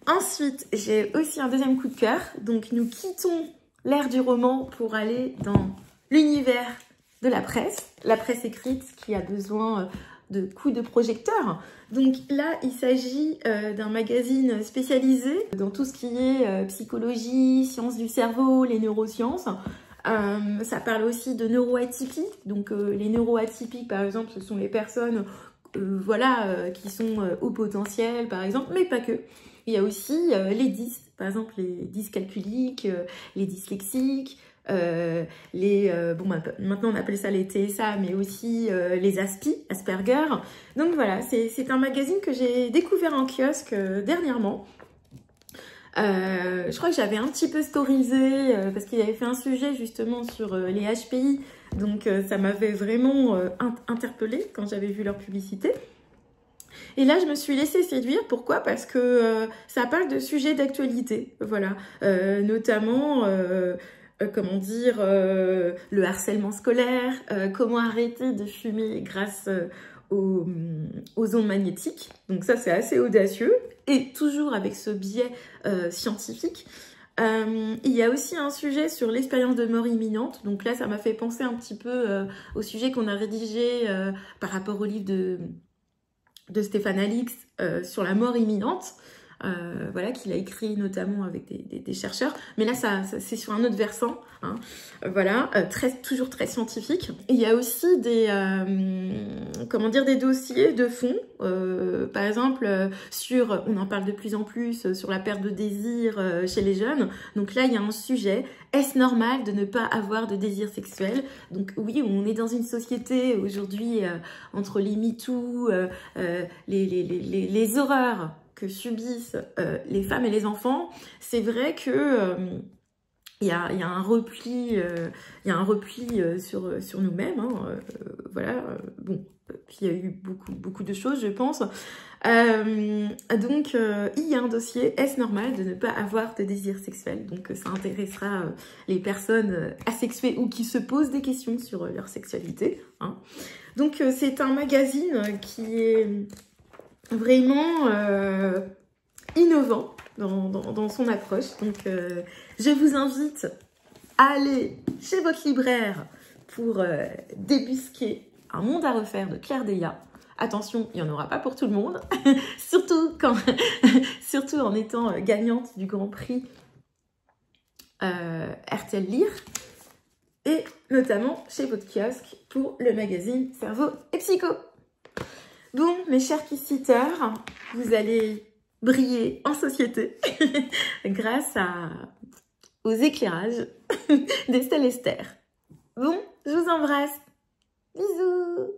Ensuite, j'ai aussi un deuxième coup de cœur. Donc, nous quittons l'ère du roman pour aller dans l'univers de la presse écrite qui a besoin de coups de projecteur. Donc là, il s'agit d'un magazine spécialisé dans tout ce qui est psychologie, sciences du cerveau, les neurosciences. Ça parle aussi de neuroatypiques. Donc les neuroatypiques, par exemple, ce sont les personnes qui sont au potentiel, par exemple, mais pas que. Il y a aussi les dys, par exemple les dyscalculiques, les dyslexiques, maintenant on appelle ça les TSA, mais aussi les Asperger. Donc voilà, c'est un magazine que j'ai découvert en kiosque dernièrement. Je crois que j'avais un petit peu storyzé parce qu'il avait fait un sujet justement sur les HPI. Donc ça m'avait vraiment interpellée quand j'avais vu leur publicité. Et là, je me suis laissée séduire. Pourquoi? Parce que ça parle de sujets d'actualité, voilà. Notamment, comment dire, le harcèlement scolaire, comment arrêter de fumer grâce aux ondes magnétiques. Donc ça, c'est assez audacieux. Et toujours avec ce biais scientifique. Il y a aussi un sujet sur l'expérience de mort imminente. Donc là, ça m'a fait penser un petit peu au sujet qu'on a rédigé par rapport au livre de Stéphane Alix sur la mort imminente, voilà, qu'il a écrit notamment avec des chercheurs. Mais là, c'est sur un autre versant, hein, voilà, toujours très scientifique. Et il y a aussi des dossiers de fond, par exemple, on en parle de plus en plus, sur la perte de désir chez les jeunes. Donc là, il y a un sujet, est-ce normal de ne pas avoir de désir sexuel? Donc oui, on est dans une société aujourd'hui, entre les MeToo, les horreurs que subissent les femmes et les enfants, c'est vrai que il y a un repli, sur nous-mêmes, hein, voilà. Bon, puis il y a eu beaucoup de choses, je pense. Donc, il y a un dossier, est-ce normal de ne pas avoir de désir sexuel? Donc, ça intéressera les personnes asexuées ou qui se posent des questions sur leur sexualité, hein. Donc, c'est un magazine qui est vraiment innovant dans son approche. Donc, je vous invite à aller chez votre libraire pour débusquer Un monde à refaire de Claire Deillat. Attention, il n'y en aura pas pour tout le monde, surtout en étant gagnante du Grand Prix RTL Lire, et notamment chez votre kiosque pour le magazine Cerveau et Psycho. Bon, mes chers kiss-sitters, vous allez briller en société grâce aux éclairages d'Estelle Esther. Bon, je vous embrasse. Bisous.